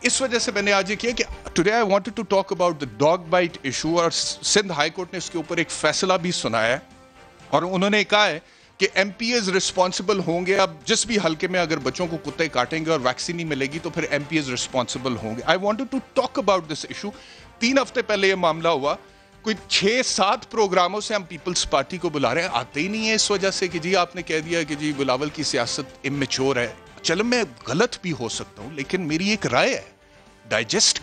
اس وجہ سے میں نے آج یہ کیا کہ today I wanted to talk about the dog bite issue, اور سندھ ہائی کورٹ نے اس کے اوپر ایک فیصلہ بھی سنایا ہے، اور انہوں نے کہا ہے کہ ایم پی ایز رسپانسبل ہوں گے. اب جس بھی حلقے میں اگر بچوں کو کتے کاٹیں گے اور ویکسین نہیں ملے گی تو پھر ایم پی ایز رسپانسبل ہوں گے. I wanted to talk about this issue. 3 ہفتے پہلے یہ معاملہ ہوا، کوئی 6-7 پروگراموں سے ہم پیپلز پارٹی کو بلا رہے ہیں، آتے ہی نہیں ہے اس وجہ سے کہ جی آپ نے کہہ دیا کہ جی بلاول کی سیاست امیچور ہے. چلو میں غلط بھی ہو سکتا ہوں، لیکن میری ایک رائے ہے، ڈائجسٹ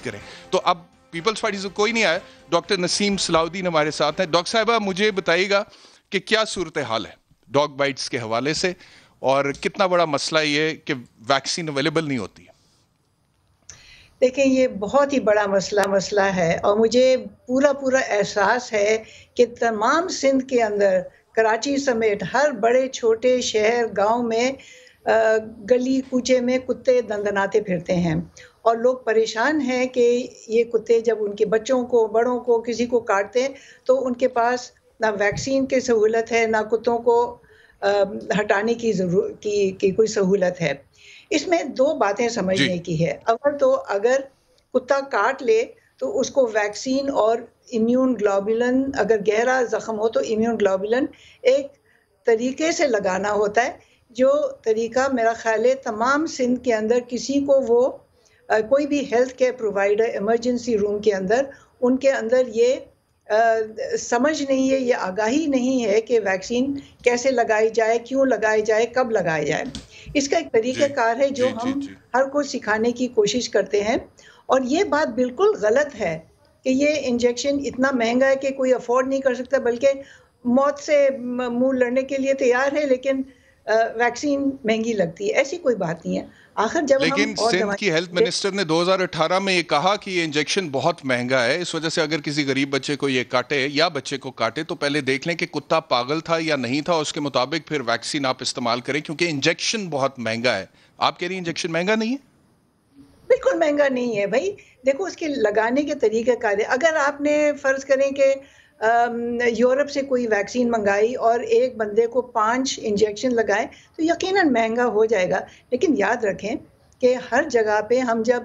کریں. تو اب پیپلز پارٹی سے کوئی نہیں آیا. ڈاکٹر نسیم صلاح الدین ہمارے ساتھ ہیں. ڈاکٹر صاحبہ مجھے بتائیے گا کہ کیا صورتحال ہے ڈاگ بائٹس کے حوالے سے، اور کتنا بڑا مسئلہ یہ کہ ویکسین اویلیبل نہیں ہوتی ہے؟ دیکھیں یہ بہت ہی بڑا مسئلہ ہے، اور مجھے پورا احساس ہے کہ تمام سندھ کے اندر، کراچی سمیت ہر بڑے چھوٹے شہر گاؤں میں گلی کوچے میں کتے دندناتے پھرتے ہیں، اور لوگ پریشان ہیں کہ یہ کتے جب ان کے بچوں کو، بڑوں کو، کسی کو کاٹتے ہیں تو ان کے پاس نہ ویکسین کی سہولت ہے، نہ کتوں کو ہٹانے کی کوئی سہولت ہے. اس میں 2 باتیں سمجھنے کی ہے. اول تو اگر کتا کاٹ لے تو اس کو ویکسین اور امیون گلوبولن، اگر گہرا زخم ہو تو امیون گلوبولن ایک طریقے سے لگانا ہوتا ہے، جو طریقہ میرا خیال ہے تمام سندھ کے اندر کسی کو، وہ کوئی بھی ہیلتھ کیئر پرووائڈر ایمرجنسی روم کے اندر، ان کے اندر یہ سمجھ نہیں ہے، یہ آگاہی نہیں ہے کہ ویکسین کیسے لگائی جائے، کیوں لگائی جائے، کب لگائی جائے. اس کا ایک طریقہ کار ہے جو ہم ہر کو سکھانے کی کوشش کرتے ہیں. اور یہ بات بالکل غلط ہے کہ یہ انجیکشن اتنا مہنگا ہے کہ کوئی افورڈ نہیں کر سکتا، بلکہ موت سے منہ لڑنے کے لیے تیار ہے، لیکن ویکسین مہنگی لگتی ہے. ایسی کوئی بات نہیں ہے. آخر جب لیکن سندھ کی ہیلتھ منسٹر نے 2018 میں یہ کہا کہ یہ انجیکشن بہت مہنگا ہے، اس وجہ سے اگر کسی غریب بچے کو یہ کاٹے یا بچے کو کاٹے تو پہلے دیکھ لیں کہ کتا پاگل تھا یا نہیں تھا، اس کے مطابق پھر ویکسین آپ استعمال کریں، کیونکہ انجیکشن بہت مہنگا ہے. آپ کہہ رہی ہیں انجیکشن مہنگا نہیں ہے؟ بالکل مہنگا نہیں ہے بھائی. دیکھو اس کے لگانے کے طریقہ کار ہے. اگر آپ نے فرض کریں کہ یورپ سے کوئی ویکسین منگائی اور ایک بندے کو 5 انجیکشن لگائیں تو یقیناً مہنگا ہو جائے گا. لیکن یاد رکھیں کہ ہر جگہ پہ ہم جب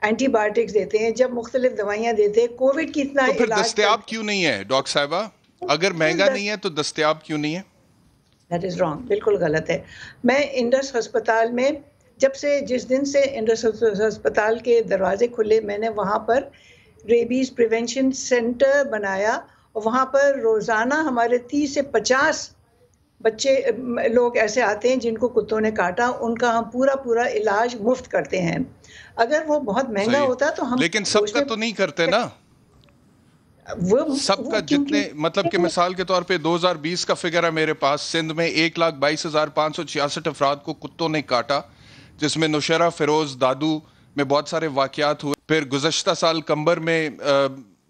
اینٹی بایوٹکس دیتے ہیں، جب مختلف دوائیاں دیتے ہیں، کووڈ کی اتنا تو پھر علاج دستیاب کیوں نہیں ہے ڈاکٹر صاحبہ؟ اگر مہنگا نہیں ہے تو دستیاب کیوں نہیں ہے؟ دیٹ از رانگ، بالکل غلط ہے. میں انڈس ہسپتال میں جس دن سے انڈس ہسپتال کے دروازے کھلے، میں نے وہاں پر ریبیز پریونشن سینٹر بنایا، اور وہاں پر روزانہ ہمارے 30 سے 50 لوگ ایسے آتے ہیں جن کو کتوں نے کاٹا، ان کا ہم پورا علاج مفت کرتے ہیں. اگر وہ بہت مہنگا ہوتا تو ہم، لیکن سب کا تو نہیں کرتے نا، سب کا جتنے، مطلب کہ مثال کے طور پہ 2020 کا فگر ہے میرے پاس، سندھ میں 1,22,566 افراد کو کتوں نے کاٹا، جس میں نوشہرہ، فیروز، دادو میں بہت سارے واقعات ہوئے. پھر گزشتہ سال کمبر میں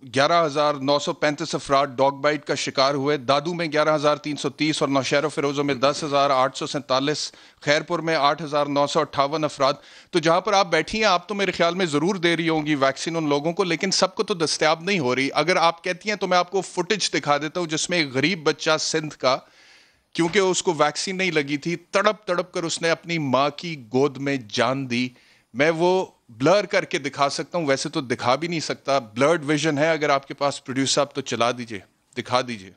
11,935 افراد ڈاگ بائٹ کا شکار ہوئے. دادو میں 11,330 اور نوشہرہ فیروزوں میں 10,847. خیرپور میں 8,958 افراد. تو جہاں پر آپ بیٹھی ہیں، آپ تو میرے خیال میں ضرور دے رہی ہوں گی ویکسین ان لوگوں کو، لیکن سب کو تو دستیاب نہیں ہو رہی. اگر آپ کہتی ہیں تو میں آپ کو فوٹیج دکھا دیتا ہوں جس میں ایک غریب بچہ سندھ کا، کیونکہ اس کو ویکسین نہیں لگی تھی، تڑپ کر اس نے اپنی ماں کی گود میں جان دی. میں وہ بلر کر کے دکھا سکتا ہوں، ویسے تو دکھا بھی نہیں سکتا. بلرڈ ویژن ہے، اگر آپ کے پاس پروڈیوسر صاحب تو چلا دیجئے، دکھا دیجئے.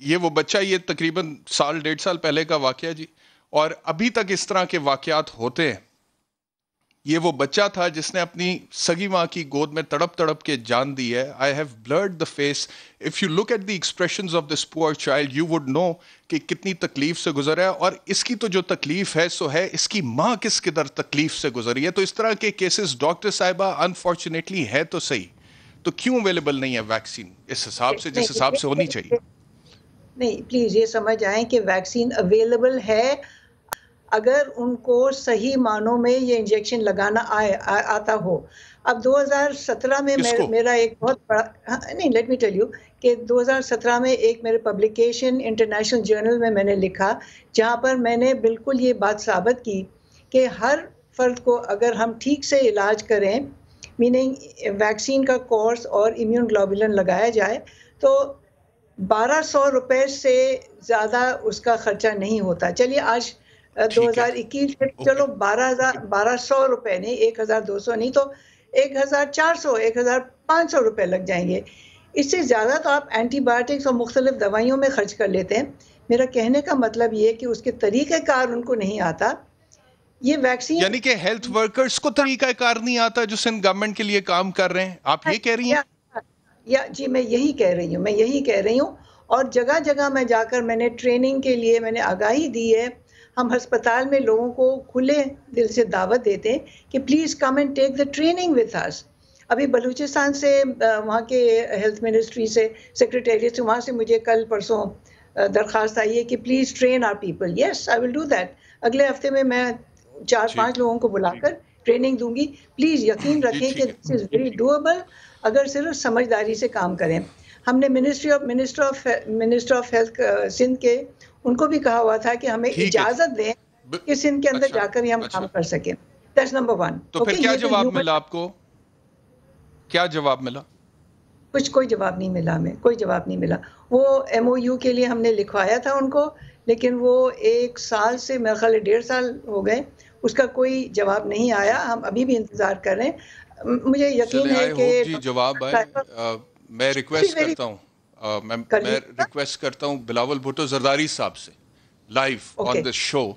یہ وہ بچہ، یہ تقریباً 1.5 سال پہلے کا واقعہ جی، اور ابھی تک اس طرح کے واقعات ہوتے ہیں. یہ وہ بچہ تھا جس نے اپنی سگی ماں کی گود میں تڑپ کے جان دی ہے. I have blurred the face. If you look at the expressions of this poor child, you would know کہ کتنی تکلیف سے گزرا ہے، اور اس کی تو جو تکلیف ہے سو ہے، اس کی ماں کس قدر تکلیف سے گزری ہے. تو اس طرح کے کیسز ڈاکٹر صاحبہ انفارچونیٹلی ہے تو صحیح، تو کیوں اویلیبل نہیں ہے ویکسین اس حساب سے جس حساب سے ہونی چاہیے؟ نہیں، پلیز یہ سمجھ آئیں کہ ویکسین اویلیبل ہے اگر ان کو صحیح معنوں میں یہ انجیکشن لگانا آتا ہو. اب 2017 میں میرا ایک بہت بڑا، نہیں لیٹ می ٹیل یو کہ 2017 میں ایک میرے پبلیکیشن انٹرنیشنل جرنل میں نے لکھا، جہاں پر میں نے بالکل یہ بات ثابت کی کہ ہر فرد کو اگر ہم ٹھیک سے علاج کریں، میننگ ویکسین کا کورس اور امیون گلوبولن لگایا جائے، تو 1200 روپے سے زیادہ اس کا خرچہ نہیں ہوتا. چلیے آج ٹھیک ہے 2021 میں چلو 1200 روپے نہیں, 1200 نہیں تو 1400 1500 روپے لگ جائیں گے. اس سے زیادہ تو آپ اینٹی بایوٹکس اور مختلف دوائیوں میں خرچ کر لیتے ہیں. میرا کہنے کا مطلب یہ کہ اس کے طریقہ کار ان کو نہیں آتا. یہ ویکسین یعنی کہ ہیلتھ ورکرز کو طریقہ کار نہیں آتا جو سندھ گورنمنٹ کے لیے کام کر رہے ہیں, آپ یہ کہہ رہی ہیں؟ جی میں یہی کہہ رہی ہوں. اور جگہ جگہ میں جا کر میں نے ٹریننگ کے لیے میں نے آگاہی دی ہے. ہم ہسپتال میں لوگوں کو کھلے دل سے دعوت دیتے ہیں کہ please come and take the training with us. ابھی بلوچستان سے وہاں کے ہیلتھ منسٹری سے سیکریٹریٹ سے وہاں سے مجھے کل پرسوں درخواست آئی ہے کہ please train our people. Yes I will do that. اگلے ہفتے میں 4-5 لوگوں کو بلا کر ٹریننگ دوں گی. پلیز یقین رکھیں کہ دس از ویری ڈویبل اگر صرف سمجھداری سے کام کریں. ہم نے منسٹر آف ہیلتھ سندھ کے ان کو بھی کہا ہوا تھا کہ ہمیں اجازت دیں کہ سندھ کے اندر جا کر ہی ہم کام کر سکیں. That's number 1. تو پھر کیا جواب ملا آپ کو؟ کیا جواب ملا؟ کوئی جواب نہیں ملا ہمیں, کوئی جواب نہیں ملا. وہ ایم او یو کے لیے ہم نے لکھوایا تھا ان کو, لیکن وہ 1 سال سے میرے خیال 1.5 سال ہو گئے, اس کا کوئی جواب نہیں آیا. ہم ابھی بھی انتظار کر رہے ہیں. مجھے یقین ہے کہ جی جواب آئے. میں ریکویسٹ کرتا ہوں بلاول بھٹو زرداری صاحب سے لائیو آن دا شو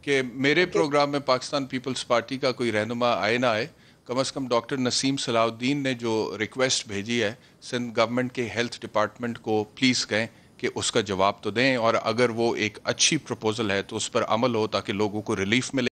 کہ میرے پروگرام میں پاکستان پیپلز پارٹی کا کوئی رہنما آئے نہ آئے, کم از کم ڈاکٹر نسیم صلاح الدین نے جو ریکویسٹ بھیجی ہے سندھ گورنمنٹ کے ہیلتھ ڈپارٹمنٹ کو پلیز کہیں کہ اس کا جواب تو دیں, اور اگر وہ ایک اچھی پروپوزل ہے تو اس پر عمل ہو تاکہ لوگوں کو ریلیف ملے.